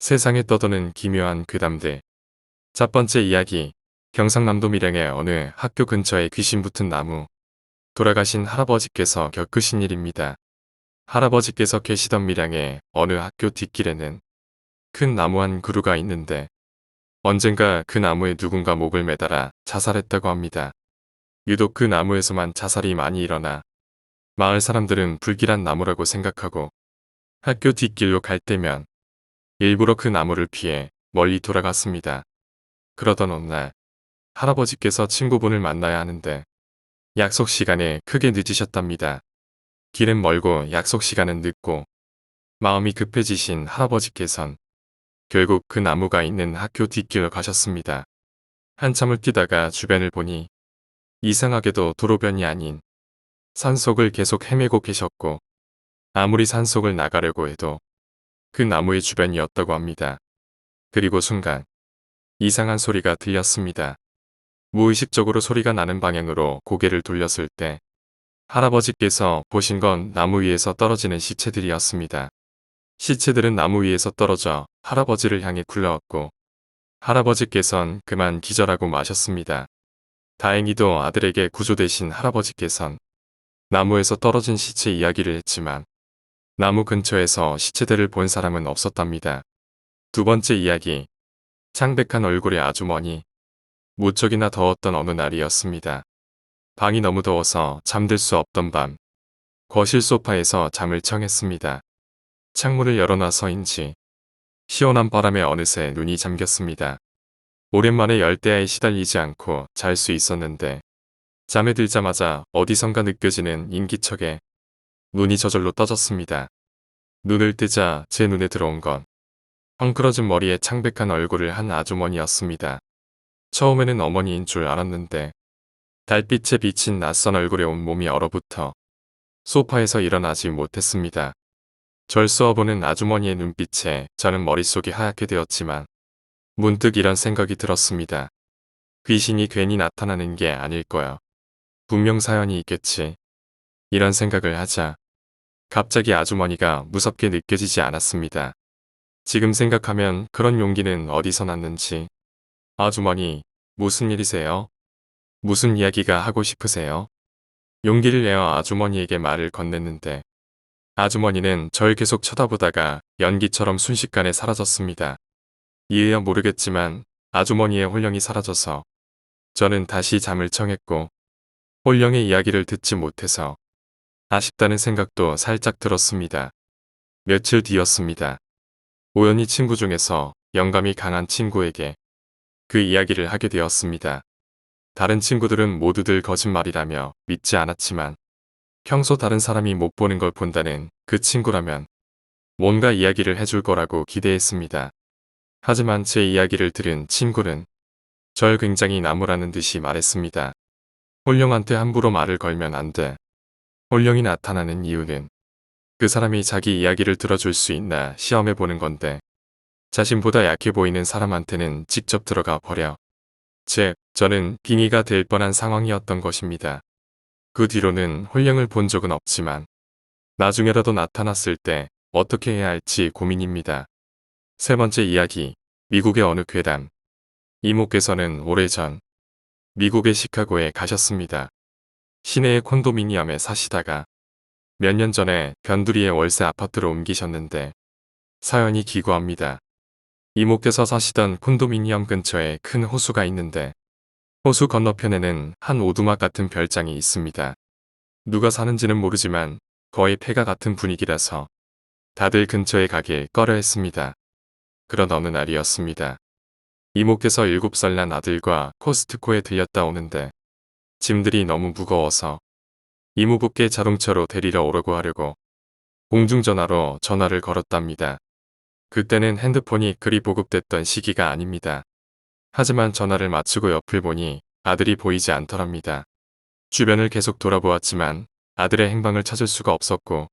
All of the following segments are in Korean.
세상에 떠도는 기묘한 괴담들. 첫 번째 이야기. 경상남도 밀양의 어느 학교 근처에 귀신 붙은 나무. 돌아가신 할아버지께서 겪으신 일입니다. 할아버지께서 계시던 밀양의 어느 학교 뒷길에는 큰 나무 한 그루가 있는데 언젠가 그 나무에 누군가 목을 매달아 자살했다고 합니다. 유독 그 나무에서만 자살이 많이 일어나 마을 사람들은 불길한 나무라고 생각하고 학교 뒷길로 갈 때면 일부러 그 나무를 피해 멀리 돌아갔습니다. 그러던 어느 날 할아버지께서 친구분을 만나야 하는데 약속 시간에 크게 늦으셨답니다. 길은 멀고 약속 시간은 늦고 마음이 급해지신 할아버지께선 결국 그 나무가 있는 학교 뒷길로 가셨습니다. 한참을 뛰다가 주변을 보니 이상하게도 도로변이 아닌 산속을 계속 헤매고 계셨고 아무리 산속을 나가려고 해도 그 나무의 주변이었다고 합니다. 그리고 순간 이상한 소리가 들렸습니다. 무의식적으로 소리가 나는 방향으로 고개를 돌렸을 때 할아버지께서 보신 건 나무 위에서 떨어지는 시체들이었습니다. 시체들은 나무 위에서 떨어져 할아버지를 향해 굴러왔고 할아버지께선 그만 기절하고 마셨습니다. 다행히도 아들에게 구조되신 할아버지께선 나무에서 떨어진 시체 이야기를 했지만 나무 근처에서 시체들을 본 사람은 없었답니다. 두 번째 이야기. 창백한 얼굴의 아주머니. 무척이나 더웠던 어느 날이었습니다. 방이 너무 더워서 잠들 수 없던 밤. 거실 소파에서 잠을 청했습니다. 창문을 열어놔서인지 시원한 바람에 어느새 눈이 잠겼습니다. 오랜만에 열대야에 시달리지 않고 잘 수 있었는데 잠에 들자마자 어디선가 느껴지는 인기척에 눈이 저절로 떠졌습니다. 눈을 뜨자 제 눈에 들어온 건 헝클어진 머리에 창백한 얼굴을 한 아주머니였습니다. 처음에는 어머니인 줄 알았는데 달빛에 비친 낯선 얼굴에 온몸이 얼어붙어 소파에서 일어나지 못했습니다. 절 쏘아보는 아주머니의 눈빛에 저는 머릿속이 하얗게 되었지만 문득 이런 생각이 들었습니다. 귀신이 괜히 나타나는 게 아닐 거야. 분명 사연이 있겠지. 이런 생각을 하자 갑자기 아주머니가 무섭게 느껴지지 않았습니다. 지금 생각하면 그런 용기는 어디서 났는지. 아주머니, 무슨 일이세요? 무슨 이야기가 하고 싶으세요? 용기를 내어 아주머니에게 말을 건넸는데 아주머니는 절 계속 쳐다보다가 연기처럼 순식간에 사라졌습니다. 이유야 모르겠지만 아주머니의 홀령이 사라져서 저는 다시 잠을 청했고 홀령의 이야기를 듣지 못해서 아쉽다는 생각도 살짝 들었습니다. 며칠 뒤였습니다. 우연히 친구 중에서 영감이 강한 친구에게 그 이야기를 하게 되었습니다. 다른 친구들은 모두들 거짓말이라며 믿지 않았지만 평소 다른 사람이 못 보는 걸 본다는 그 친구라면 뭔가 이야기를 해줄 거라고 기대했습니다. 하지만 제 이야기를 들은 친구는 절 굉장히 나무라는 듯이 말했습니다. 홀령한테 함부로 말을 걸면 안 돼. 홀령이 나타나는 이유는 그 사람이 자기 이야기를 들어줄 수 있나 시험해 보는 건데 자신보다 약해 보이는 사람한테는 직접 들어가 버려. 즉, 저는 빙의가 될 뻔한 상황이었던 것입니다. 그 뒤로는 홀령을 본 적은 없지만 나중에라도 나타났을 때 어떻게 해야 할지 고민입니다. 세 번째 이야기. 미국의 어느 괴담. 이모께서는 오래전 미국의 시카고에 가셨습니다. 시내의 콘도미니엄에 사시다가 몇 년 전에 변두리의 월세 아파트로 옮기셨는데 사연이 기구합니다. 이모께서 사시던 콘도미니엄 근처에 큰 호수가 있는데 호수 건너편에는 한 오두막 같은 별장이 있습니다. 누가 사는지는 모르지만 거의 폐가 같은 분위기라서 다들 근처에 가길 꺼려했습니다. 그런 어느 날이었습니다. 이모께서 7살 난 아들과 코스트코에 들렸다 오는데 짐들이 너무 무거워서 이모부께 자동차로 데리러 오라고 하려고 공중전화로 전화를 걸었답니다. 그때는 핸드폰이 그리 보급됐던 시기가 아닙니다. 하지만 전화를 마치고 옆을 보니 아들이 보이지 않더랍니다. 주변을 계속 돌아보았지만 아들의 행방을 찾을 수가 없었고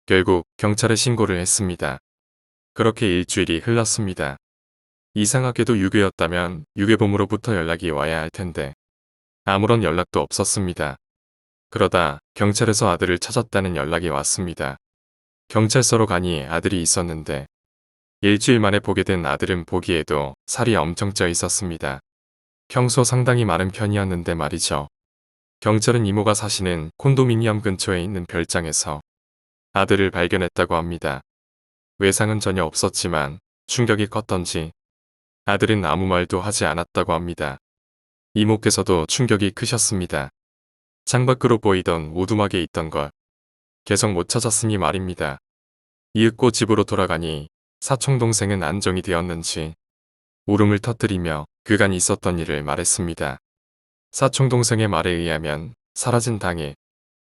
결국 경찰에 신고를 했습니다. 그렇게 일주일이 흘렀습니다. 이상하게도 유괴였다면 유괴범으로부터 연락이 와야 할 텐데 아무런 연락도 없었습니다. 그러다 경찰에서 아들을 찾았다는 연락이 왔습니다. 경찰서로 가니 아들이 있었는데 일주일 만에 보게 된 아들은 보기에도 살이 엄청 쪄 있었습니다. 평소 상당히 마른 편이었는데 말이죠. 경찰은 이모가 사시는 콘도미니엄 근처에 있는 별장에서 아들을 발견했다고 합니다. 외상은 전혀 없었지만 충격이 컸던지 아들은 아무 말도 하지 않았다고 합니다. 이모께서도 충격이 크셨습니다. 창밖으로 보이던 오두막에 있던 걸 계속 못 찾았으니 말입니다. 이윽고 집으로 돌아가니 사촌동생은 안정이 되었는지 울음을 터뜨리며 그간 있었던 일을 말했습니다. 사촌동생의 말에 의하면 사라진 당일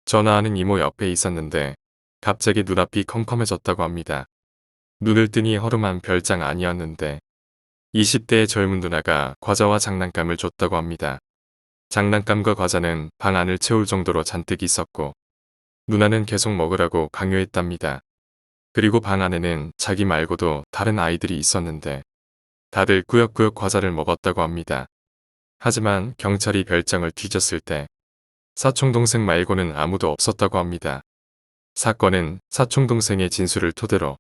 전화하는 이모 옆에 있었는데 갑자기 눈앞이 컴컴해졌다고 합니다. 눈을 뜨니 허름한 별장 아니었는데 20대의 젊은 누나가 과자와 장난감을 줬다고 합니다. 장난감과 과자는 방 안을 채울 정도로 잔뜩 있었고 누나는 계속 먹으라고 강요했답니다. 그리고 방 안에는 자기 말고도 다른 아이들이 있었는데 다들 꾸역꾸역 과자를 먹었다고 합니다. 하지만 경찰이 별장을 뒤졌을 때 사촌동생 말고는 아무도 없었다고 합니다. 사건은 사촌동생의 진술을 토대로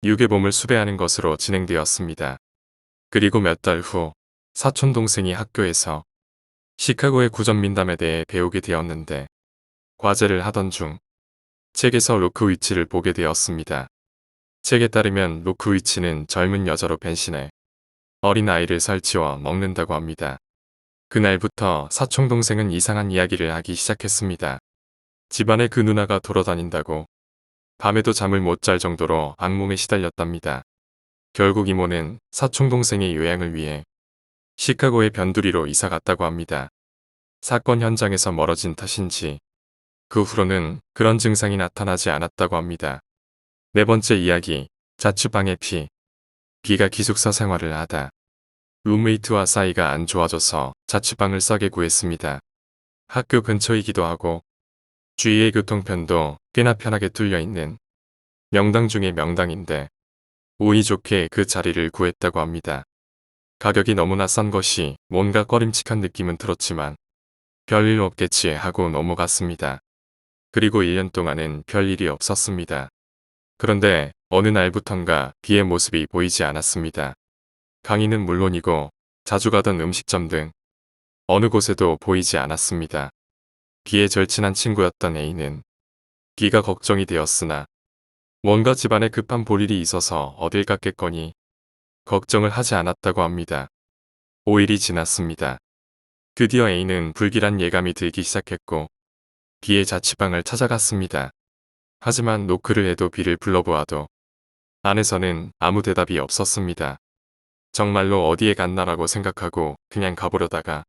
유괴범을 수배하는 것으로 진행되었습니다. 그리고 몇 달 후 사촌동생이 학교에서 시카고의 구전민담에 대해 배우게 되었는데 과제를 하던 중 책에서 로크위치를 보게 되었습니다. 책에 따르면 로크위치는 젊은 여자로 변신해 어린아이를 설치워 먹는다고 합니다. 그날부터 사촌동생은 이상한 이야기를 하기 시작했습니다. 집안에 그 누나가 돌아다닌다고 밤에도 잠을 못 잘 정도로 악몽에 시달렸답니다. 결국 이모는 사촌동생의 요양을 위해 시카고의 변두리로 이사 갔다고 합니다. 사건 현장에서 멀어진 탓인지 그 후로는 그런 증상이 나타나지 않았다고 합니다. 네 번째 이야기, 자취방의 피. 비가 기숙사 생활을 하다 룸메이트와 사이가 안 좋아져서 자취방을 싸게 구했습니다. 학교 근처이기도 하고 주위의 교통편도 꽤나 편하게 뚫려있는 명당 중의 명당인데 운이 좋게 그 자리를 구했다고 합니다. 가격이 너무나 싼 것이 뭔가 꺼림칙한 느낌은 들었지만 별일 없겠지 하고 넘어갔습니다. 그리고 1년 동안은 별일이 없었습니다. 그런데 어느 날부턴가 비의 모습이 보이지 않았습니다. 강의는 물론이고 자주 가던 음식점 등 어느 곳에도 보이지 않았습니다. 비에 절친한 친구였던 A는 비가 걱정이 되었으나 뭔가 집안에 급한 볼일이 있어서 어딜 갔겠거니 걱정을 하지 않았다고 합니다. 5일이 지났습니다. 드디어 A는 불길한 예감이 들기 시작했고 B의 자취방을 찾아갔습니다. 하지만 노크를 해도 B를 불러보아도 안에서는 아무 대답이 없었습니다. 정말로 어디에 갔나라고 생각하고 그냥 가보려다가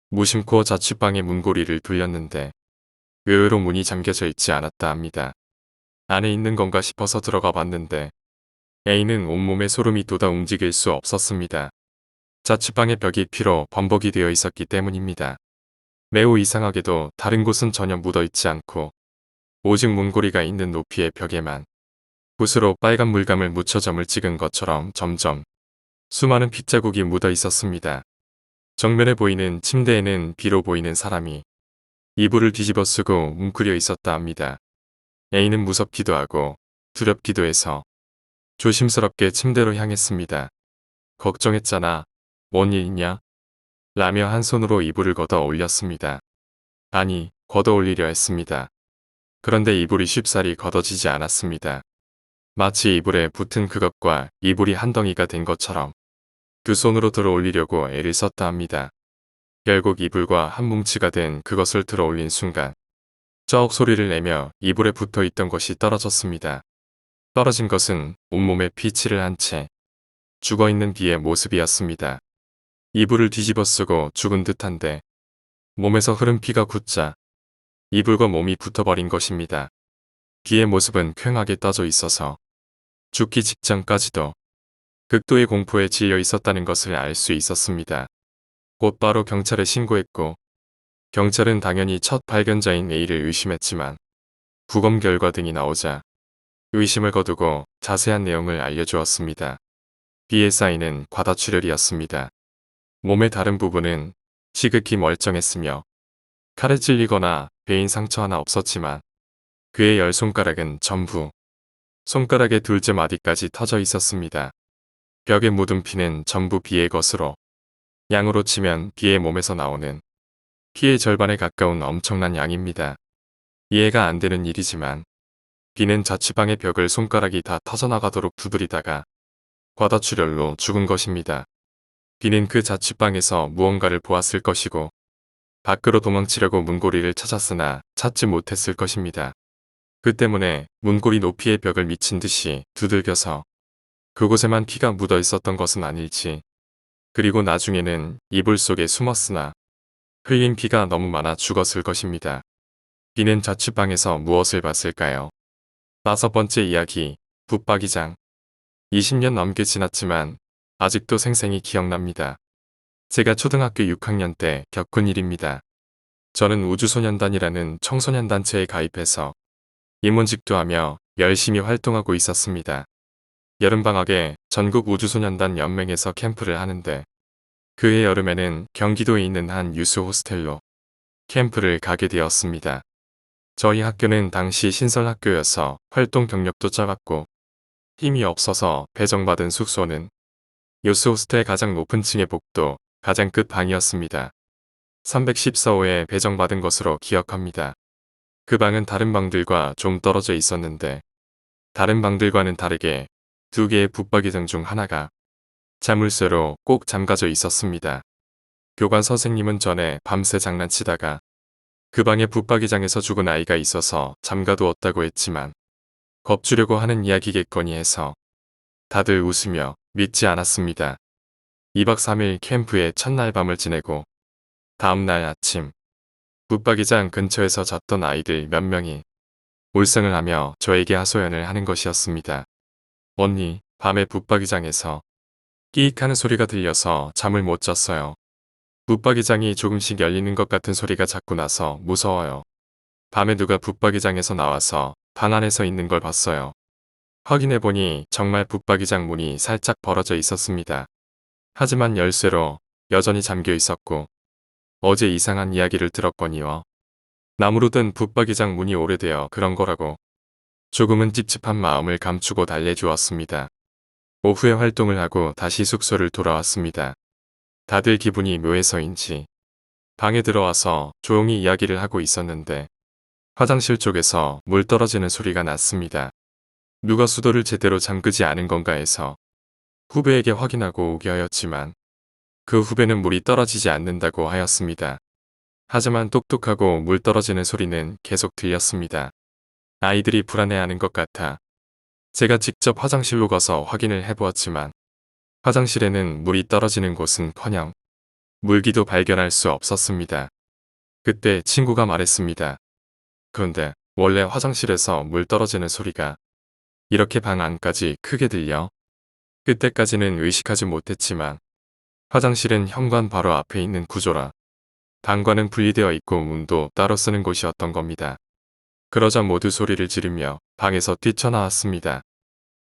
무심코 자취방의 문고리를 돌렸는데 의외로 문이 잠겨져 있지 않았다 합니다. 안에 있는 건가 싶어서 들어가 봤는데 A는 온몸에 소름이 돋아 움직일 수 없었습니다. 자취방의 벽이 피로 범벅이 되어 있었기 때문입니다. 매우 이상하게도 다른 곳은 전혀 묻어있지 않고 오직 문고리가 있는 높이의 벽에만 붓으로 빨간 물감을 묻혀 점을 찍은 것처럼 점점 수많은 핏자국이 묻어 있었습니다. 정면에 보이는 침대에는 비로 보이는 사람이 이불을 뒤집어 쓰고 웅크려 있었다 합니다. A는 무섭기도 하고 두렵기도 해서 조심스럽게 침대로 향했습니다. 걱정했잖아. 뭔 일 있냐? 라며 한 손으로 이불을 걷어 올렸습니다. 아니, 걷어 올리려 했습니다. 그런데 이불이 쉽사리 걷어지지 않았습니다. 마치 이불에 붙은 그것과 이불이 한 덩이가 된 것처럼 두 손으로 들어 올리려고 애를 썼다 합니다. 결국 이불과 한 뭉치가 된 그것을 들어 올린 순간 쩍 소리를 내며 이불에 붙어 있던 것이 떨어졌습니다. 떨어진 것은 온몸에 피칠을 한 채 죽어있는 B의 모습이었습니다. 이불을 뒤집어 쓰고 죽은 듯한데 몸에서 흐른 피가 굳자 이불과 몸이 붙어버린 것입니다. B의 모습은 퀭하게 떠져 있어서 죽기 직전까지도 극도의 공포에 질려 있었다는 것을 알 수 있었습니다. 곧바로 경찰에 신고했고 경찰은 당연히 첫 발견자인 A를 의심했지만 부검 결과 등이 나오자 의심을 거두고 자세한 내용을 알려주었습니다. B의 사인은 과다출혈이었습니다. 몸의 다른 부분은 지극히 멀쩡했으며 칼에 찔리거나 베인 상처 하나 없었지만 그의 열 손가락은 전부 손가락의 둘째 마디까지 터져 있었습니다. 벽에 묻은 피는 전부 비의 것으로 양으로 치면 비의 몸에서 나오는 피의 절반에 가까운 엄청난 양입니다. 이해가 안 되는 일이지만 비는 자취방의 벽을 손가락이 다 터져나가도록 두드리다가 과다출혈로 죽은 것입니다. 비는 그 자취방에서 무언가를 보았을 것이고 밖으로 도망치려고 문고리를 찾았으나 찾지 못했을 것입니다. 그 때문에 문고리 높이의 벽을 미친 듯이 두들겨서 그곳에만 피가 묻어 있었던 것은 아닐지. 그리고 나중에는 이불 속에 숨었으나 흘린 피가 너무 많아 죽었을 것입니다. 비는 자취방에서 무엇을 봤을까요? 5번째 이야기, 붙박이장. 20년 넘게 지났지만 아직도 생생히 기억납니다. 제가 초등학교 6학년 때 겪은 일입니다. 저는 우주소년단이라는 청소년단체에 가입해서 임원직도 하며 열심히 활동하고 있었습니다. 여름방학에 전국 우주소년단 연맹에서 캠프를 하는데 그해 여름에는 경기도에 있는 한 유스 호스텔로 캠프를 가게 되었습니다. 저희 학교는 당시 신설학교여서 활동 경력도 짧았고 힘이 없어서 배정받은 숙소는 유스 호스텔 가장 높은 층의 복도 가장 끝 방이었습니다. 314호에 배정받은 것으로 기억합니다. 그 방은 다른 방들과 좀 떨어져 있었는데 다른 방들과는 다르게 2개의 붙박이장 중 하나가 자물쇠로 꼭 잠가져 있었습니다. 교관 선생님은 전에 밤새 장난치다가 그 방에 붙박이장에서 죽은 아이가 있어서 잠가두었다고 했지만 겁주려고 하는 이야기겠거니 해서 다들 웃으며 믿지 않았습니다. 2박 3일 캠프의 첫날 밤을 지내고 다음날 아침 붙박이장 근처에서 잤던 아이들 몇 명이 울상을 하며 저에게 하소연을 하는 것이었습니다. 언니, 밤에 붙박이장에서 끼익하는 소리가 들려서 잠을 못 잤어요. 붙박이장이 조금씩 열리는 것 같은 소리가 자꾸 나서 무서워요. 밤에 누가 붙박이장에서 나와서 방 안에서 있는 걸 봤어요. 확인해보니 정말 붙박이장 문이 살짝 벌어져 있었습니다. 하지만 열쇠로 여전히 잠겨 있었고 어제 이상한 이야기를 들었거니와 나무로 든 붙박이장 문이 오래되어 그런 거라고 조금은 찝찝한 마음을 감추고 달래주었습니다. 오후에 활동을 하고 다시 숙소를 돌아왔습니다. 다들 기분이 묘해서인지 방에 들어와서 조용히 이야기를 하고 있었는데 화장실 쪽에서 물 떨어지는 소리가 났습니다. 누가 수도를 제대로 잠그지 않은 건가 해서 후배에게 확인하고 오게 하였지만 그 후배는 물이 떨어지지 않는다고 하였습니다. 하지만 똑똑하고 물 떨어지는 소리는 계속 들렸습니다. 아이들이 불안해하는 것 같아 제가 직접 화장실로 가서 확인을 해보았지만 화장실에는 물이 떨어지는 곳은커녕 물기도 발견할 수 없었습니다. 그때 친구가 말했습니다. 그런데 원래 화장실에서 물 떨어지는 소리가 이렇게 방 안까지 크게 들려? 그때까지는 의식하지 못했지만 화장실은 현관 바로 앞에 있는 구조라 방과는 분리되어 있고 문도 따로 쓰는 곳이었던 겁니다. 그러자 모두 소리를 지르며 방에서 뛰쳐나왔습니다.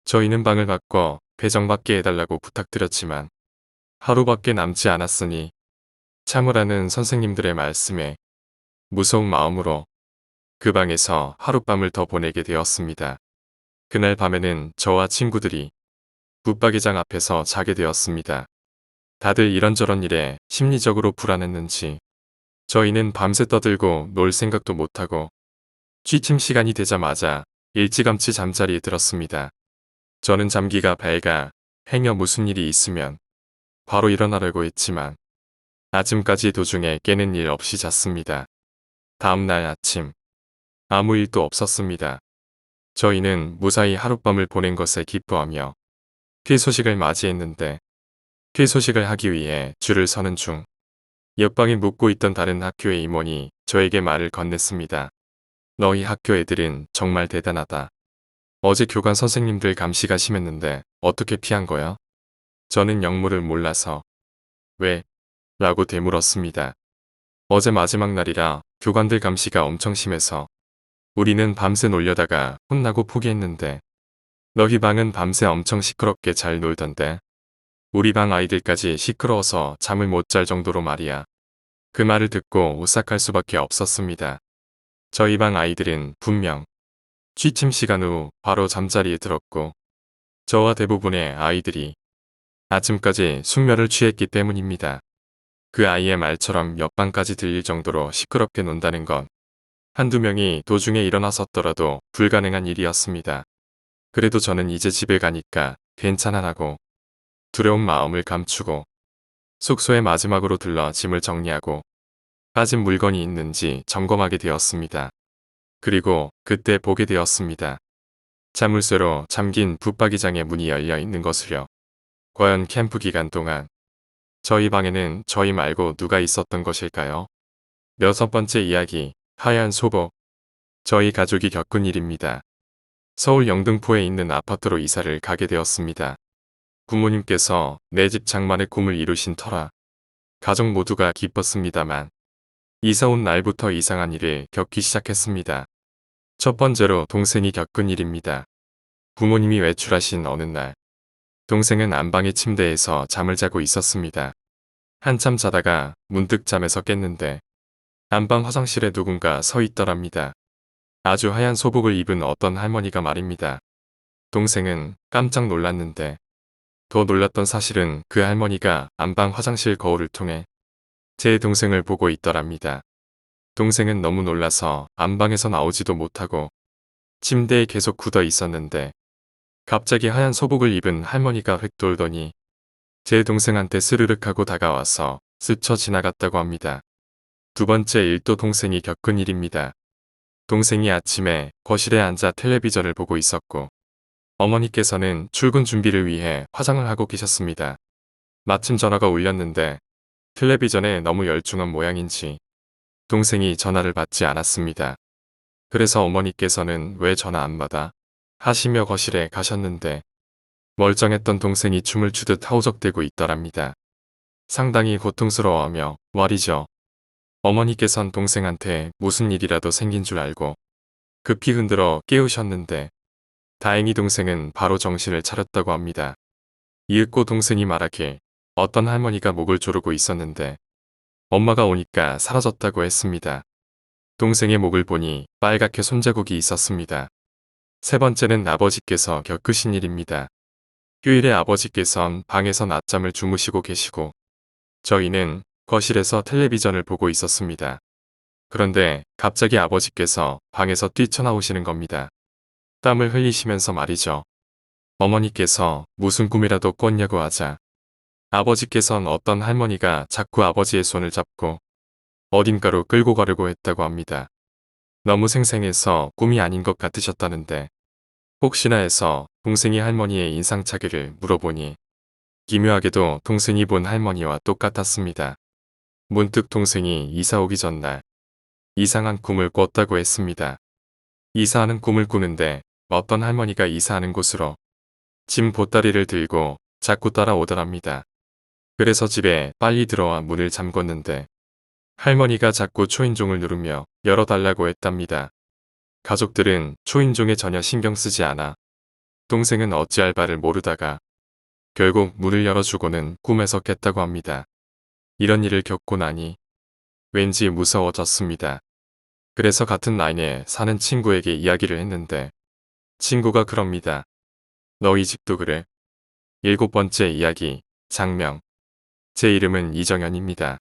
저희는 방을 바꿔 배정받게 해달라고 부탁드렸지만 하루밖에 남지 않았으니 참으라는 선생님들의 말씀에 무서운 마음으로 그 방에서 하룻밤을 더 보내게 되었습니다. 그날 밤에는 저와 친구들이 붙박이장 앞에서 자게 되었습니다. 다들 이런저런 일에 심리적으로 불안했는지 저희는 밤새 떠들고 놀 생각도 못하고 취침 시간이 되자마자 일찌감치 잠자리에 들었습니다. 저는 잠기가 밝아 행여 무슨 일이 있으면 바로 일어나려고 했지만 아침까지 도중에 깨는 일 없이 잤습니다. 다음날 아침 아무 일도 없었습니다. 저희는 무사히 하룻밤을 보낸 것에 기뻐하며 퇴소식을 맞이했는데 퇴소식을 하기 위해 줄을 서는 중 옆방에 묵고 있던 다른 학교의 임원이 저에게 말을 건넸습니다. 너희 학교 애들은 정말 대단하다. 어제 교관 선생님들 감시가 심했는데 어떻게 피한 거야? 저는 영문을 몰라서 왜? 라고 되물었습니다. 어제 마지막 날이라 교관들 감시가 엄청 심해서 우리는 밤새 놀려다가 혼나고 포기했는데 너희 방은 밤새 엄청 시끄럽게 잘 놀던데 우리 방 아이들까지 시끄러워서 잠을 못 잘 정도로 말이야. 그 말을 듣고 오싹할 수밖에 없었습니다. 저희 방 아이들은 분명 취침 시간 후 바로 잠자리에 들었고 저와 대부분의 아이들이 아침까지 숙면을 취했기 때문입니다. 그 아이의 말처럼 옆방까지 들릴 정도로 시끄럽게 논다는 건 한두 명이 도중에 일어나섰더라도 불가능한 일이었습니다. 그래도 저는 이제 집에 가니까 괜찮아라고 두려운 마음을 감추고 숙소에 마지막으로 들러 짐을 정리하고 빠진 물건이 있는지 점검하게 되었습니다. 그리고 그때 보게 되었습니다. 자물쇠로 잠긴 붙박이장의 문이 열려 있는 것을요. 과연 캠프 기간 동안 저희 방에는 저희 말고 누가 있었던 것일까요? 6번째 이야기, 하얀 소복. 저희 가족이 겪은 일입니다. 서울 영등포에 있는 아파트로 이사를 가게 되었습니다. 부모님께서 내 집 장만의 꿈을 이루신 터라 가족 모두가 기뻤습니다만 이사 온 날부터 이상한 일을 겪기 시작했습니다. 첫 번째로 동생이 겪은 일입니다. 부모님이 외출하신 어느 날 동생은 안방의 침대에서 잠을 자고 있었습니다. 한참 자다가 문득 잠에서 깼는데 안방 화장실에 누군가 서 있더랍니다. 아주 하얀 소복을 입은 어떤 할머니가 말입니다. 동생은 깜짝 놀랐는데 더 놀랐던 사실은 그 할머니가 안방 화장실 거울을 통해 제 동생을 보고 있더랍니다. 동생은 너무 놀라서 안방에서 나오지도 못하고 침대에 계속 굳어 있었는데 갑자기 하얀 소복을 입은 할머니가 획 돌더니 제 동생한테 스르륵 하고 다가와서 스쳐 지나갔다고 합니다. 두 번째 일도 동생이 겪은 일입니다. 동생이 아침에 거실에 앉아 텔레비전을 보고 있었고 어머니께서는 출근 준비를 위해 화장을 하고 계셨습니다. 마침 전화가 울렸는데 텔레비전에 너무 열중한 모양인지 동생이 전화를 받지 않았습니다. 그래서 어머니께서는 왜 전화 안 받아? 하시며 거실에 가셨는데 멀쩡했던 동생이 춤을 추듯 하우적대고 있더랍니다. 상당히 고통스러워하며 말이죠. 어머니께선 동생한테 무슨 일이라도 생긴 줄 알고 급히 흔들어 깨우셨는데 다행히 동생은 바로 정신을 차렸다고 합니다. 이윽고 동생이 말하길 어떤 할머니가 목을 조르고 있었는데 엄마가 오니까 사라졌다고 했습니다. 동생의 목을 보니 빨갛게 손자국이 있었습니다. 세 번째는 아버지께서 겪으신 일입니다. 휴일에 아버지께선 방에서 낮잠을 주무시고 계시고 저희는 거실에서 텔레비전을 보고 있었습니다. 그런데 갑자기 아버지께서 방에서 뛰쳐나오시는 겁니다. 땀을 흘리시면서 말이죠. 어머니께서 무슨 꿈이라도 꿨냐고 하자 아버지께선 어떤 할머니가 자꾸 아버지의 손을 잡고 어딘가로 끌고 가려고 했다고 합니다. 너무 생생해서 꿈이 아닌 것 같으셨다는데 혹시나 해서 동생이 할머니의 인상착의를 물어보니 기묘하게도 동생이 본 할머니와 똑같았습니다. 문득 동생이 이사 오기 전날 이상한 꿈을 꿨다고 했습니다. 이사하는 꿈을 꾸는데 어떤 할머니가 이사하는 곳으로 짐 보따리를 들고 자꾸 따라오더랍니다. 그래서 집에 빨리 들어와 문을 잠궜는데 할머니가 자꾸 초인종을 누르며 열어달라고 했답니다. 가족들은 초인종에 전혀 신경 쓰지 않아 동생은 어찌할 바를 모르다가 결국 문을 열어주고는 꿈에서 깼다고 합니다. 이런 일을 겪고 나니 왠지 무서워졌습니다. 그래서 같은 라인에 사는 친구에게 이야기를 했는데 친구가 그럽니다. 너희 집도 그래? 7번째 이야기, 장명. 제 이름은 이정현입니다.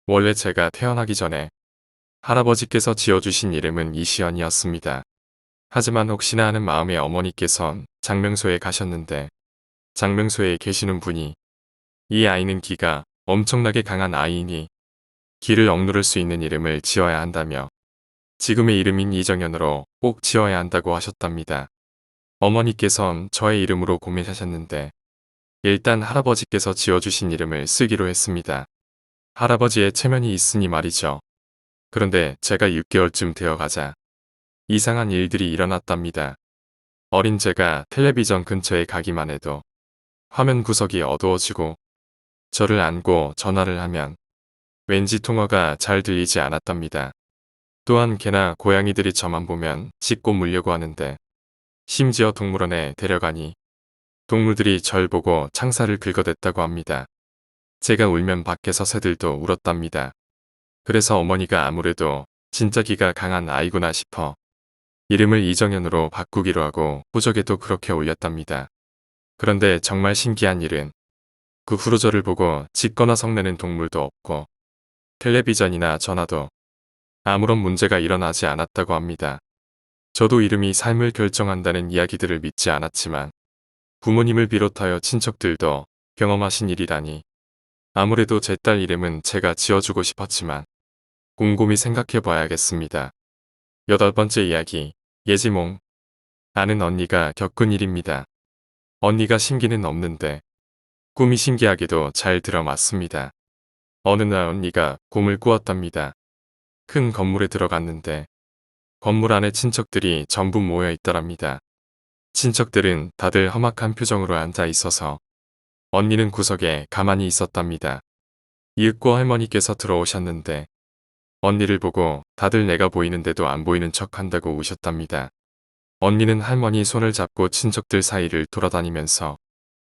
원래 제가 태어나기 전에 할아버지께서 지어주신 이름은 이시연이었습니다. 하지만 혹시나 하는 마음에 어머니께선 장명소에 가셨는데 장명소에 계시는 분이 이 아이는 기가 엄청나게 강한 아이이니 기를 억누를 수 있는 이름을 지어야 한다며 지금의 이름인 이정현으로 꼭 지어야 한다고 하셨답니다. 어머니께선 저의 이름으로 고민하셨는데 일단 할아버지께서 지어주신 이름을 쓰기로 했습니다. 할아버지의 체면이 있으니 말이죠. 그런데 제가 6개월쯤 되어가자 이상한 일들이 일어났답니다. 어린 제가 텔레비전 근처에 가기만 해도 화면 구석이 어두워지고 저를 안고 전화를 하면 왠지 통화가 잘 들리지 않았답니다. 또한 개나 고양이들이 저만 보면 짖고 물려고 하는데 심지어 동물원에 데려가니 동물들이 절 보고 창살을 긁어댔다고 합니다. 제가 울면 밖에서 새들도 울었답니다. 그래서 어머니가 아무래도 진짜 기가 강한 아이구나 싶어 이름을 이정현으로 바꾸기로 하고 호적에도 그렇게 올렸답니다. 그런데 정말 신기한 일은 그 후로 저를 보고 짖거나 성내는 동물도 없고 텔레비전이나 전화도 아무런 문제가 일어나지 않았다고 합니다. 저도 이름이 삶을 결정한다는 이야기들을 믿지 않았지만 부모님을 비롯하여 친척들도 경험하신 일이라니 아무래도 제 딸 이름은 제가 지어주고 싶었지만 곰곰이 생각해 봐야겠습니다. 8번째 이야기, 예지몽. 아는 언니가 겪은 일입니다. 언니가 심기는 없는데 꿈이 신기하게도 잘 들어맞습니다. 어느 날 언니가 꿈을 꾸었답니다. 큰 건물에 들어갔는데 건물 안에 친척들이 전부 모여 있더랍니다. 친척들은 다들 험악한 표정으로 앉아 있어서 언니는 구석에 가만히 있었답니다. 이윽고 할머니께서 들어오셨는데 언니를 보고 다들 내가 보이는데도 안 보이는 척 한다고 우셨답니다. 언니는 할머니 손을 잡고 친척들 사이를 돌아다니면서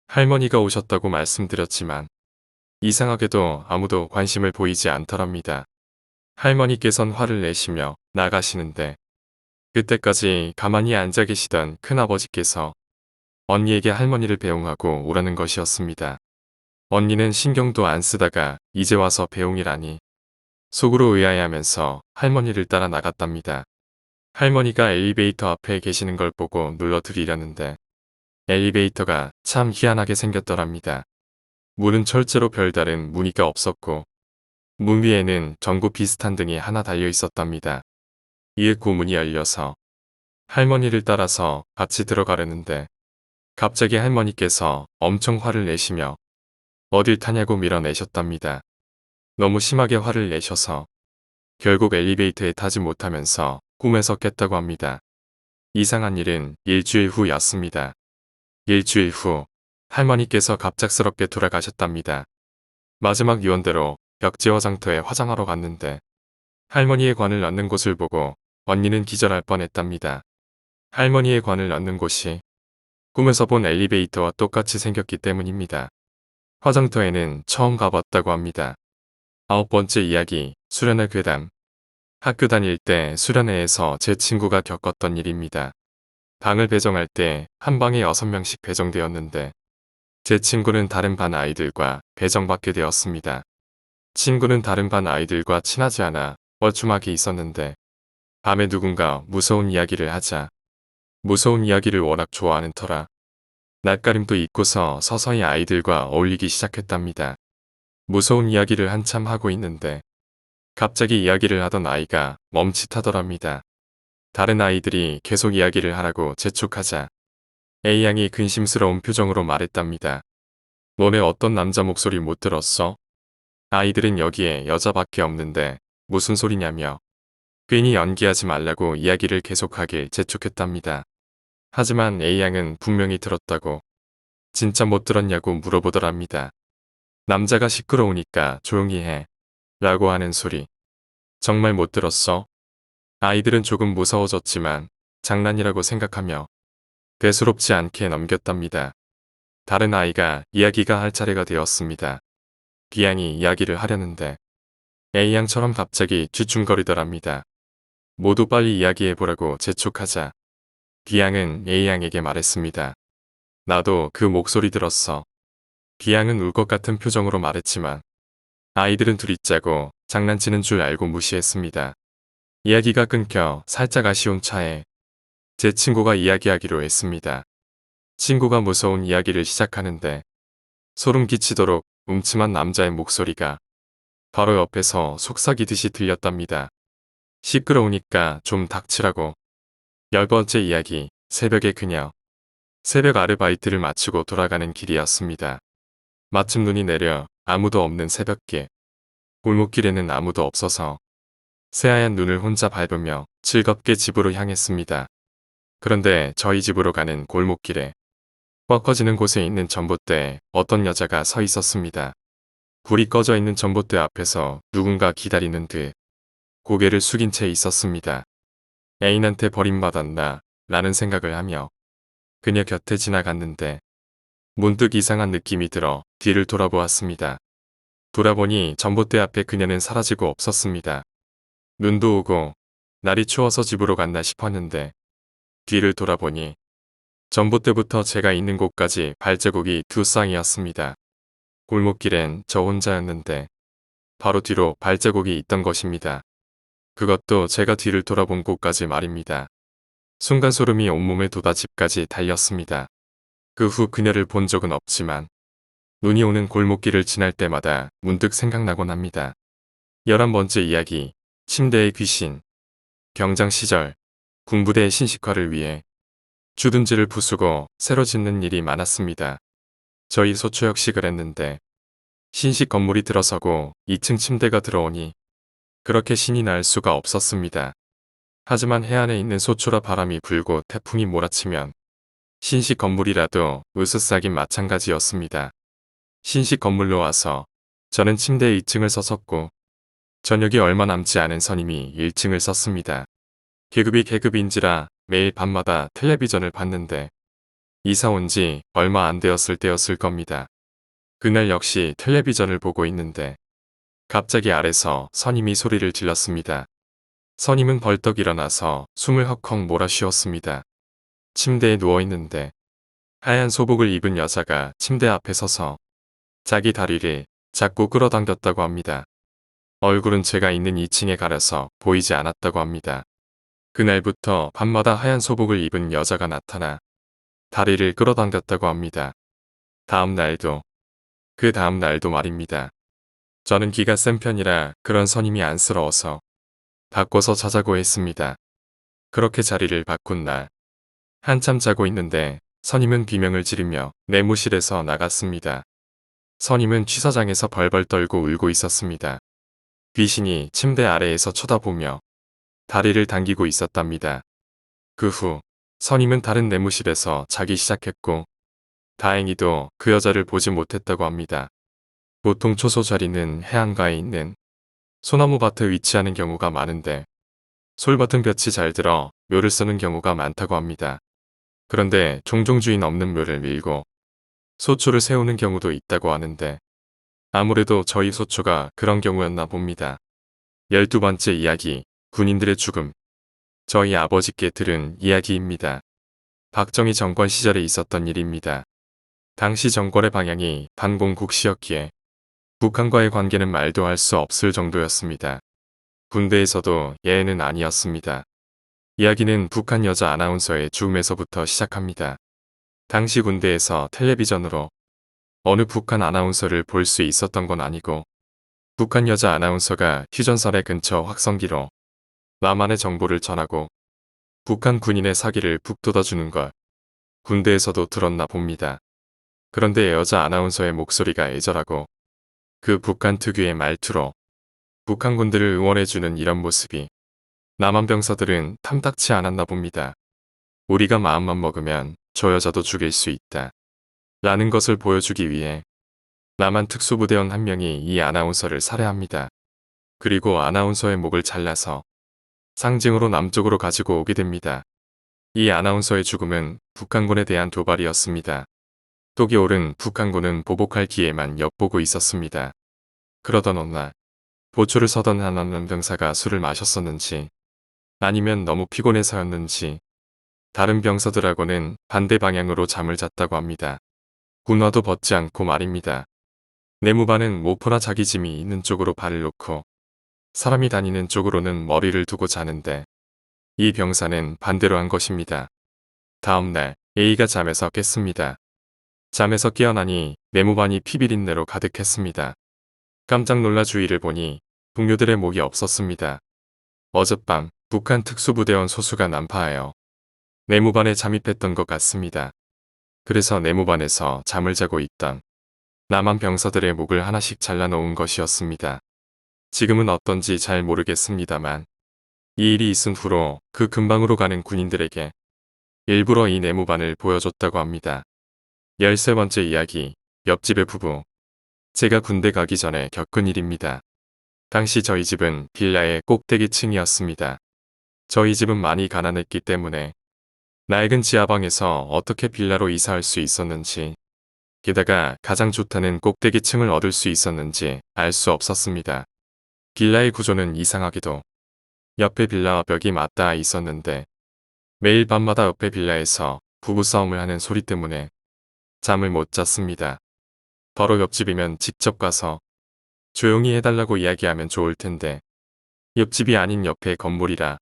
할머니가 오셨다고 말씀드렸지만 이상하게도 아무도 관심을 보이지 않더랍니다. 할머니께선 화를 내시며 나가시는데 그때까지 가만히 앉아 계시던 큰아버지께서 언니에게 할머니를 배웅하고 오라는 것이었습니다. 언니는 신경도 안 쓰다가 이제 와서 배웅이라니 속으로 의아해하면서 할머니를 따라 나갔답니다. 할머니가 엘리베이터 앞에 계시는 걸 보고 눌러드리려는데 엘리베이터가 참 희한하게 생겼더랍니다. 문은 철제로 별다른 무늬가 없었고 문 위에는 전구 비슷한 등이 하나 달려 있었답니다. 이윽고 문이 열려서 할머니를 따라서 같이 들어가려는데 갑자기 할머니께서 엄청 화를 내시며 어딜 타냐고 밀어내셨답니다. 너무 심하게 화를 내셔서 결국 엘리베이터에 타지 못하면서 꿈에서 깼다고 합니다. 이상한 일은 일주일 후였습니다. 일주일 후 할머니께서 갑작스럽게 돌아가셨답니다. 마지막 유언대로 벽지 화장터에 화장하러 갔는데 할머니의 관을 넣는 곳을 보고 언니는 기절할 뻔했답니다. 할머니의 관을 넣는 곳이 꿈에서 본 엘리베이터와 똑같이 생겼기 때문입니다. 화장터에는 처음 가봤다고 합니다. 9번째 이야기, 수련회 괴담. 학교 다닐 때 수련회에서 제 친구가 겪었던 일입니다. 방을 배정할 때 한 방에 6명씩 배정되었는데 제 친구는 다른 반 아이들과 배정받게 되었습니다. 친구는 다른 반 아이들과 친하지 않아 뻘쭘하게 있었는데 밤에 누군가 무서운 이야기를 하자 무서운 이야기를 워낙 좋아하는 터라 낯가림도 잊고서 서서히 아이들과 어울리기 시작했답니다. 무서운 이야기를 한참 하고 있는데 갑자기 이야기를 하던 아이가 멈칫하더랍니다. 다른 아이들이 계속 이야기를 하라고 재촉하자 A양이 근심스러운 표정으로 말했답니다. 너네 어떤 남자 목소리 못 들었어? 아이들은 여기에 여자밖에 없는데 무슨 소리냐며 괜히 연기하지 말라고 이야기를 계속하길 재촉했답니다. 하지만 A양은 분명히 들었다고 진짜 못 들었냐고 물어보더랍니다. 남자가 시끄러우니까 조용히 해 라고 하는 소리. 정말 못 들었어? 아이들은 조금 무서워졌지만 장난이라고 생각하며 대수롭지 않게 넘겼답니다. 다른 아이가 이야기가 할 차례가 되었습니다. B양이 이야기를 하려는데 A양처럼 갑자기 쥐충거리더랍니다. 모두 빨리 이야기해보라고 재촉하자 B양은 A양에게 말했습니다. 나도 그 목소리 들었어. B양은 울 것 같은 표정으로 말했지만 아이들은 둘이 짜고 장난치는 줄 알고 무시했습니다. 이야기가 끊겨 살짝 아쉬운 차에 제 친구가 이야기하기로 했습니다. 친구가 무서운 이야기를 시작하는데 소름 끼치도록 음침한 남자의 목소리가 바로 옆에서 속삭이듯이 들렸답니다. 시끄러우니까 좀 닥치라고. 10번째 이야기, 새벽의 그녀. 새벽 아르바이트를 마치고 돌아가는 길이었습니다. 마침 눈이 내려 아무도 없는 새벽길. 골목길에는 아무도 없어서 새하얀 눈을 혼자 밟으며 즐겁게 집으로 향했습니다. 그런데 저희 집으로 가는 골목길에 꺾어지는 곳에 있는 전봇대에 어떤 여자가 서 있었습니다. 불이 꺼져 있는 전봇대 앞에서 누군가 기다리는 듯 고개를 숙인 채 있었습니다. 애인한테 버림받았나 라는 생각을 하며 그녀 곁에 지나갔는데 문득 이상한 느낌이 들어 뒤를 돌아보았습니다. 돌아보니 전봇대 앞에 그녀는 사라지고 없었습니다. 눈도 오고 날이 추워서 집으로 갔나 싶었는데 뒤를 돌아보니 전봇대부터 제가 있는 곳까지 발자국이 두 쌍이었습니다. 골목길엔 저 혼자였는데 바로 뒤로 발자국이 있던 것입니다. 그것도 제가 뒤를 돌아본 곳까지 말입니다. 순간 소름이 온몸에 돋아 집까지 달렸습니다. 그 후 그녀를 본 적은 없지만 눈이 오는 골목길을 지날 때마다 문득 생각나곤 합니다. 11번째 이야기, 침대의 귀신. 경장 시절 군부대의 신식화를 위해 주둔지를 부수고 새로 짓는 일이 많았습니다. 저희 소초 역시 그랬는데 신식 건물이 들어서고 2층 침대가 들어오니 그렇게 신이 날 수가 없었습니다. 하지만 해안에 있는 소초라 바람이 불고 태풍이 몰아치면 신식 건물이라도 으스스하긴 마찬가지였습니다. 신식 건물로 와서 저는 침대 2층을 서섰고 저녁이 얼마 남지 않은 선임이 1층을 썼습니다. 계급이 계급인지라 매일 밤마다 텔레비전을 봤는데 이사 온 지 얼마 안 되었을 때였을 겁니다. 그날 역시 텔레비전을 보고 있는데 갑자기 아래서 선임이 소리를 질렀습니다. 선임은 벌떡 일어나서 숨을 헉헉 몰아쉬었습니다. 침대에 누워있는데 하얀 소복을 입은 여자가 침대 앞에 서서 자기 다리를 자꾸 끌어당겼다고 합니다. 얼굴은 제가 있는 2층에 가려서 보이지 않았다고 합니다. 그날부터 밤마다 하얀 소복을 입은 여자가 나타나 다리를 끌어당겼다고 합니다. 다음 날도, 그 다음 날도 말입니다. 저는 기가 센 편이라 그런 선임이 안쓰러워서 바꿔서 자자고 했습니다. 그렇게 자리를 바꾼 날, 한참 자고 있는데 선임은 비명을 지르며 내무실에서 나갔습니다. 선임은 취사장에서 벌벌 떨고 울고 있었습니다. 귀신이 침대 아래에서 쳐다보며 다리를 당기고 있었답니다. 그 후 선임은 다른 내무실에서 자기 시작했고 다행히도 그 여자를 보지 못했다고 합니다. 보통 초소 자리는 해안가에 있는 소나무 밭에 위치하는 경우가 많은데 솔밭은 볕이 잘 들어 묘를 쓰는 경우가 많다고 합니다. 그런데 종종 주인 없는 묘를 밀고 소초를 세우는 경우도 있다고 하는데 아무래도 저희 소초가 그런 경우였나 봅니다. 12번째 이야기, 군인들의 죽음. 저희 아버지께 들은 이야기입니다. 박정희 정권 시절에 있었던 일입니다. 당시 정권의 방향이 반공국시였기에 북한과의 관계는 말도 할 수 없을 정도였습니다. 군대에서도 예외는 아니었습니다. 이야기는 북한 여자 아나운서의 죽음에서부터 시작합니다. 당시 군대에서 텔레비전으로 어느 북한 아나운서를 볼 수 있었던 건 아니고 북한 여자 아나운서가 휴전선의 근처 확성기로 남한의 정보를 전하고 북한 군인의 사기를 북돋아주는 걸 군대에서도 들었나 봅니다. 그런데 여자 아나운서의 목소리가 애절하고 그 북한 특유의 말투로 북한 군들을 응원해주는 이런 모습이 남한 병사들은 탐탁치 않았나 봅니다. 우리가 마음만 먹으면 저 여자도 죽일 수 있다. 라는 것을 보여주기 위해 남한 특수부대원 한 명이 이 아나운서를 살해합니다. 그리고 아나운서의 목을 잘라서 상징으로 남쪽으로 가지고 오게 됩니다. 이 아나운서의 죽음은 북한군에 대한 도발이었습니다. 똑이 오른 북한군은 보복할 기회만 엿보고 있었습니다. 그러던 어느 날 보초를 서던 한 남병사가 술을 마셨었는지 아니면 너무 피곤해서였는지 다른 병사들하고는 반대 방향으로 잠을 잤다고 합니다. 군화도 벗지 않고 말입니다. 내무반은 모포나 자기 짐이 있는 쪽으로 발을 놓고 사람이 다니는 쪽으로는 머리를 두고 자는데 이 병사는 반대로 한 것입니다. 다음 날 A가 잠에서 깼습니다. 잠에서 깨어나니 내무반이 피비린내로 가득했습니다. 깜짝 놀라 주위를 보니 동료들의 목이 없었습니다. 어젯밤 북한 특수부대원 소수가 난파하여 내무반에 잠입했던 것 같습니다. 그래서 내무반에서 잠을 자고 있던 남한 병사들의 목을 하나씩 잘라놓은 것이었습니다. 지금은 어떤지 잘 모르겠습니다만 이 일이 있은 후로 그 근방으로 가는 군인들에게 일부러 이 내무반을 보여줬다고 합니다. 13번째 이야기, 옆집의 부부. 제가 군대 가기 전에 겪은 일입니다. 당시 저희 집은 빌라의 꼭대기층이었습니다. 저희 집은 많이 가난했기 때문에 낡은 지하방에서 어떻게 빌라로 이사할 수 있었는지 게다가 가장 좋다는 꼭대기층을 얻을 수 있었는지 알 수 없었습니다. 빌라의 구조는 이상하게도 옆에 빌라와 벽이 맞닿아 있었는데 매일 밤마다 옆에 빌라에서 부부싸움을 하는 소리 때문에 잠을 못 잤습니다. 바로 옆집이면 직접 가서 조용히 해달라고 이야기하면 좋을 텐데 옆집이 아닌 옆에 건물이라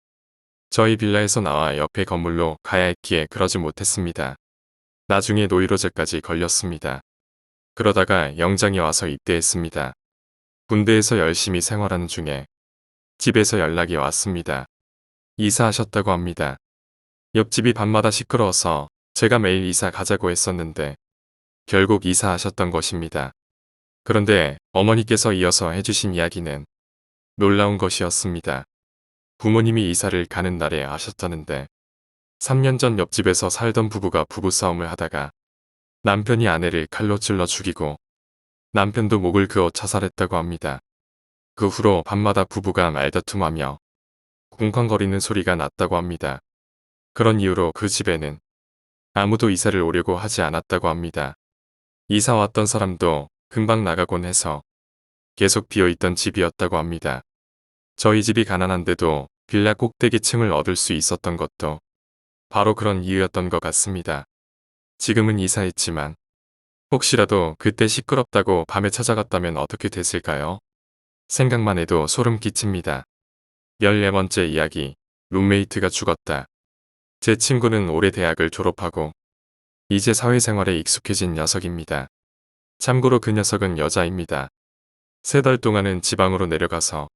저희 빌라에서 나와 옆에 건물로 가야 했기에 그러지 못했습니다. 나중에 노이로제까지 걸렸습니다. 그러다가 영장이 와서 입대했습니다. 군대에서 열심히 생활하는 중에 집에서 연락이 왔습니다. 이사하셨다고 합니다. 옆집이 밤마다 시끄러워서 제가 매일 이사 가자고 했었는데 결국 이사하셨던 것입니다. 그런데 어머니께서 이어서 해주신 이야기는 놀라운 것이었습니다. 부모님이 이사를 가는 날에 아셨다는데 3년 전 옆집에서 살던 부부가 부부싸움을 하다가 남편이 아내를 칼로 찔러 죽이고 남편도 목을 그어 자살했다고 합니다. 그 후로 밤마다 부부가 말다툼하며 쿵쾅거리는 소리가 났다고 합니다. 그런 이유로 그 집에는 아무도 이사를 오려고 하지 않았다고 합니다. 이사 왔던 사람도 금방 나가곤 해서 계속 비어있던 집이었다고 합니다. 저희 집이 가난한데도 빌라 꼭대기층을 얻을 수 있었던 것도 바로 그런 이유였던 것 같습니다. 지금은 이사했지만 혹시라도 그때 시끄럽다고 밤에 찾아갔다면 어떻게 됐을까요? 생각만 해도 소름 끼칩니다. 14번째 이야기, 룸메이트가 죽었다. 제 친구는 올해 대학을 졸업하고 이제 사회생활에 익숙해진 녀석입니다. 참고로 그 녀석은 여자입니다. 3달 동안은 지방으로 내려가서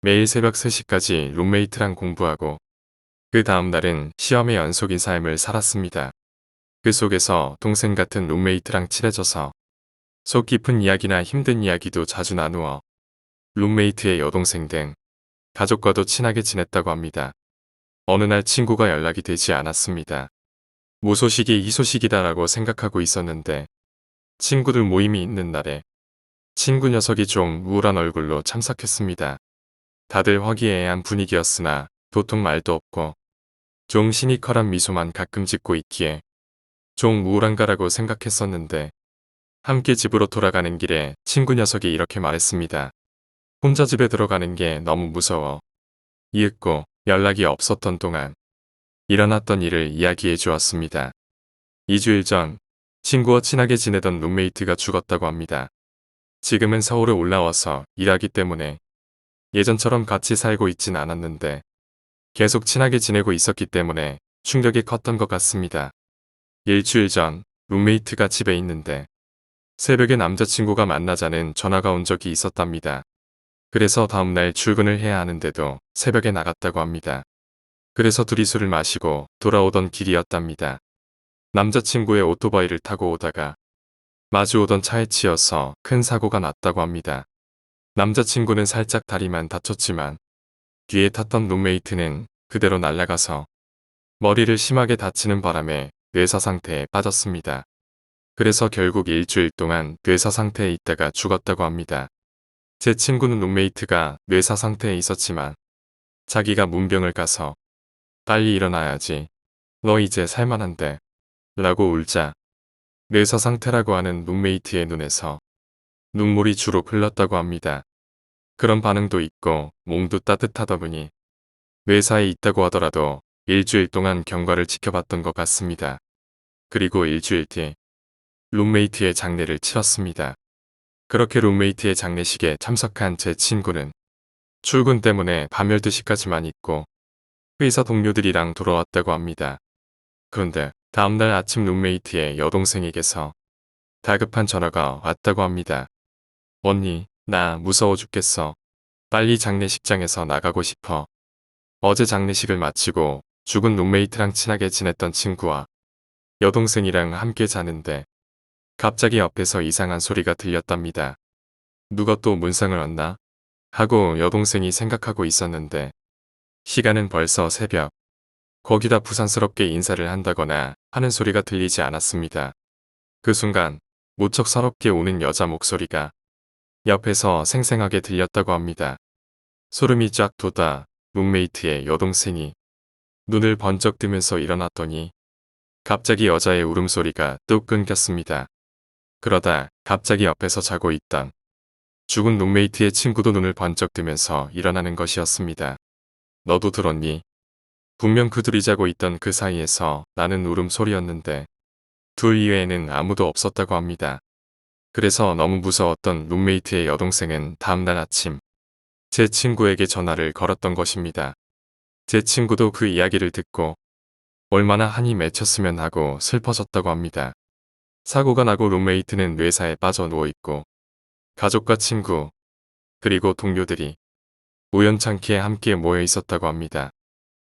매일 새벽 3시까지 룸메이트랑 공부하고 그 다음 날은 시험의 연속인 삶을 살았습니다. 그 속에서 동생 같은 룸메이트랑 친해져서 속 깊은 이야기나 힘든 이야기도 자주 나누어 룸메이트의 여동생 등 가족과도 친하게 지냈다고 합니다. 어느 날 친구가 연락이 되지 않았습니다. 무소식이 희소식이다라고 생각하고 있었는데 친구들 모임이 있는 날에 친구 녀석이 좀 우울한 얼굴로 참석했습니다. 다들 화기애애한 분위기였으나 도통 말도 없고 좀 시니컬한 미소만 가끔 짓고 있기에 좀 우울한가라고 생각했었는데 함께 집으로 돌아가는 길에 친구 녀석이 이렇게 말했습니다. 혼자 집에 들어가는 게 너무 무서워. 이윽고 연락이 없었던 동안 일어났던 일을 이야기해 주었습니다. 2주일 전 친구와 친하게 지내던 룸메이트가 죽었다고 합니다. 지금은 서울에 올라와서 일하기 때문에 예전처럼 같이 살고 있진 않았는데 계속 친하게 지내고 있었기 때문에 충격이 컸던 것 같습니다. 일주일 전 룸메이트가 집에 있는데 새벽에 남자친구가 만나자는 전화가 온 적이 있었답니다. 그래서 다음날 출근을 해야 하는데도 새벽에 나갔다고 합니다. 그래서 둘이 술을 마시고 돌아오던 길이었답니다. 남자친구의 오토바이를 타고 오다가 마주오던 차에 치여서 큰 사고가 났다고 합니다. 남자친구는 살짝 다리만 다쳤지만 뒤에 탔던 룸메이트는 그대로 날아가서 머리를 심하게 다치는 바람에 뇌사 상태에 빠졌습니다. 그래서 결국 일주일 동안 뇌사 상태에 있다가 죽었다고 합니다. 제 친구는 룸메이트가 뇌사 상태에 있었지만 자기가 문병을 가서 빨리 일어나야지. 너 이제 살만한데. 라고 울자 뇌사 상태라고 하는 룸메이트의 눈에서 눈물이 주룩 흘렀다고 합니다. 그런 반응도 있고 몸도 따뜻하다 보니 뇌사에 있다고 하더라도 일주일 동안 경과를 지켜봤던 것 같습니다. 그리고 일주일 뒤 룸메이트의 장례를 치렀습니다. 그렇게 룸메이트의 장례식에 참석한 제 친구는 출근 때문에 밤 12시까지만 있고 회사 동료들이랑 돌아왔다고 합니다. 그런데 다음날 아침 룸메이트의 여동생에게서 다급한 전화가 왔다고 합니다. 언니, 나 무서워 죽겠어. 빨리 장례식장에서 나가고 싶어. 어제 장례식을 마치고 죽은 룸메이트랑 친하게 지냈던 친구와 여동생이랑 함께 자는데 갑자기 옆에서 이상한 소리가 들렸답니다. 누가 또 문상을 얹나? 하고 여동생이 생각하고 있었는데 시간은 벌써 새벽. 거기다 부산스럽게 인사를 한다거나 하는 소리가 들리지 않았습니다. 그 순간 무척 서럽게 우는 여자 목소리가 옆에서 생생하게 들렸다고 합니다. 소름이 쫙 돋아 룸메이트의 여동생이 눈을 번쩍 뜨면서 일어났더니 갑자기 여자의 울음소리가 뚝 끊겼습니다. 그러다 갑자기 옆에서 자고 있던 죽은 룸메이트의 친구도 눈을 번쩍 뜨면서 일어나는 것이었습니다. 너도 들었니? 분명 그둘이 자고 있던 그 사이에서 나는 울음소리였는데 둘 이외에는 아무도 없었다고 합니다. 그래서 너무 무서웠던 룸메이트의 여동생은 다음날 아침 제 친구에게 전화를 걸었던 것입니다. 제 친구도 그 이야기를 듣고 얼마나 한이 맺혔으면 하고 슬퍼졌다고 합니다. 사고가 나고 룸메이트는 뇌사에 빠져 누워있고 가족과 친구 그리고 동료들이 우연찮게 함께 모여 있었다고 합니다.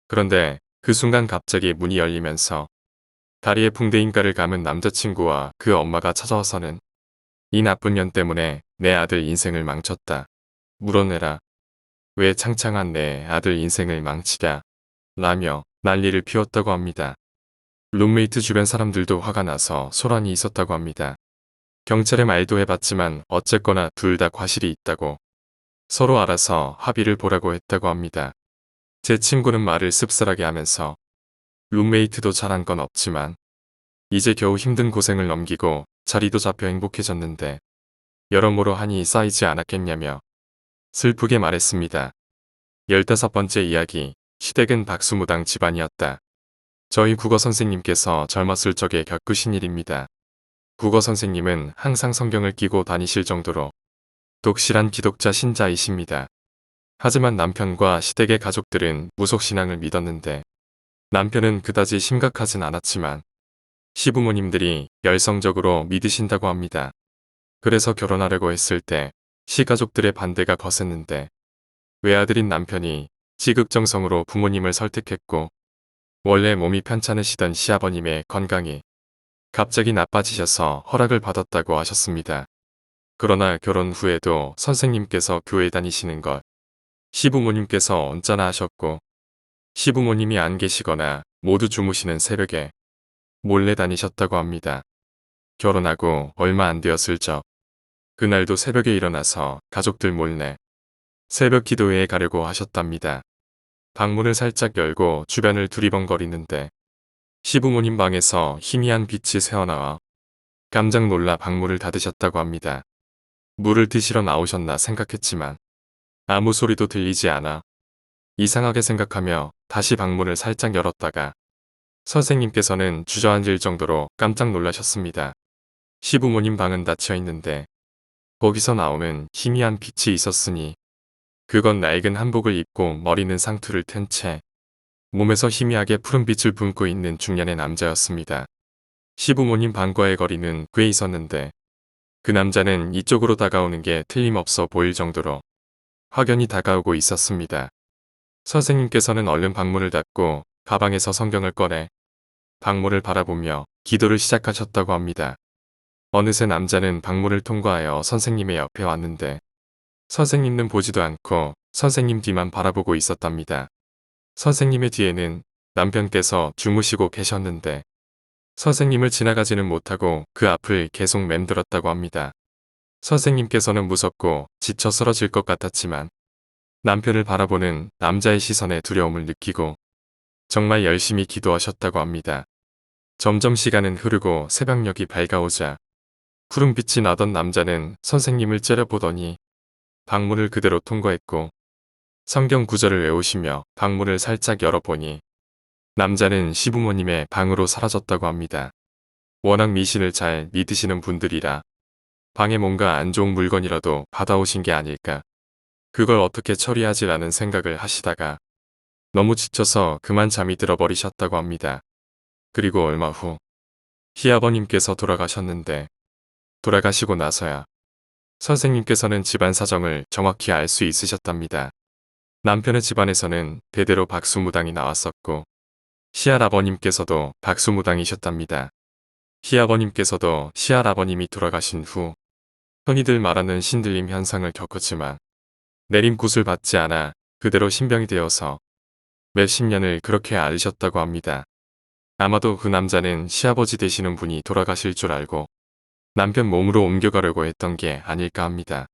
그런데 그 순간 갑자기 문이 열리면서 다리에 붕대인가를 감은 남자친구와 그 엄마가 찾아와서는 이 나쁜 년 때문에 내 아들 인생을 망쳤다. 물어내라. 왜 창창한 내 아들 인생을 망치랴. 라며 난리를 피웠다고 합니다. 룸메이트 주변 사람들도 화가 나서 소란이 있었다고 합니다. 경찰에 말도 해봤지만 어쨌거나 둘 다 과실이 있다고 서로 알아서 합의를 보라고 했다고 합니다. 제 친구는 말을 씁쓸하게 하면서 룸메이트도 잘한 건 없지만 이제 겨우 힘든 고생을 넘기고 자리도 잡혀 행복해졌는데 여러모로 한이 쌓이지 않았겠냐며 슬프게 말했습니다. 15번째 이야기, 시댁은 박수무당 집안이었다. 저희 국어 선생님께서 젊었을 적에 겪으신 일입니다. 국어 선생님은 항상 성경을 끼고 다니실 정도로 독실한 기독자 신자이십니다. 하지만 남편과 시댁의 가족들은 무속신앙을 믿었는데 남편은 그다지 심각하진 않았지만 시부모님들이 열성적으로 믿으신다고 합니다. 그래서 결혼하려고 했을 때 시가족들의 반대가 거셌는데 외아들인 남편이 지극정성으로 부모님을 설득했고 원래 몸이 편찮으시던 시아버님의 건강이 갑자기 나빠지셔서 허락을 받았다고 하셨습니다. 그러나 결혼 후에도 선생님께서 교회 다니시는 것 시부모님께서 언짢아 하셨고 시부모님이 안 계시거나 모두 주무시는 새벽에 몰래 다니셨다고 합니다. 결혼하고 얼마 안 되었을 적 그날도 새벽에 일어나서 가족들 몰래 새벽 기도회에 가려고 하셨답니다. 방문을 살짝 열고 주변을 두리번거리는데 시부모님 방에서 희미한 빛이 새어나와 깜짝 놀라 방문을 닫으셨다고 합니다. 물을 드시러 나오셨나 생각했지만 아무 소리도 들리지 않아 이상하게 생각하며 다시 방문을 살짝 열었다가 선생님께서는 주저앉을 정도로 깜짝 놀라셨습니다. 시부모님 방은 닫혀 있는데 거기서 나오는 희미한 빛이 있었으니 그건 낡은 한복을 입고 머리는 상투를 튼 채 몸에서 희미하게 푸른 빛을 뿜고 있는 중년의 남자였습니다. 시부모님 방과의 거리는 꽤 있었는데 그 남자는 이쪽으로 다가오는 게 틀림없어 보일 정도로 확연히 다가오고 있었습니다. 선생님께서는 얼른 방문을 닫고 가방에서 성경을 꺼내 방문을 바라보며 기도를 시작하셨다고 합니다. 어느새 남자는 방문을 통과하여 선생님의 옆에 왔는데 선생님은 보지도 않고 선생님 뒤만 바라보고 있었답니다. 선생님의 뒤에는 남편께서 주무시고 계셨는데 선생님을 지나가지는 못하고 그 앞을 계속 맴돌았다고 합니다. 선생님께서는 무섭고 지쳐 쓰러질 것 같았지만 남편을 바라보는 남자의 시선에 두려움을 느끼고 정말 열심히 기도하셨다고 합니다. 점점 시간은 흐르고 새벽녘이 밝아오자 푸른빛이 나던 남자는 선생님을 째려보더니 방문을 그대로 통과했고 성경 구절을 외우시며 방문을 살짝 열어보니 남자는 시부모님의 방으로 사라졌다고 합니다. 워낙 미신을 잘 믿으시는 분들이라 방에 뭔가 안 좋은 물건이라도 받아오신 게 아닐까. 그걸 어떻게 처리하지라는 생각을 하시다가 너무 지쳐서 그만 잠이 들어버리셨다고 합니다. 그리고 얼마 후 시아버님께서 돌아가셨는데 돌아가시고 나서야 선생님께서는 집안 사정을 정확히 알 수 있으셨답니다. 남편의 집안에서는 대대로 박수무당이 나왔었고 시할아버님께서도 박수무당이셨답니다. 시아버님께서도 시할아버님이 돌아가신 후 흔히들 말하는 신들림 현상을 겪었지만 내림굿을 받지 않아 그대로 신병이 되어서 몇십 년을 그렇게 앓으셨다고 합니다. 아마도 그 남자는 시아버지 되시는 분이 돌아가실 줄 알고 남편 몸으로 옮겨가려고 했던 게 아닐까 합니다.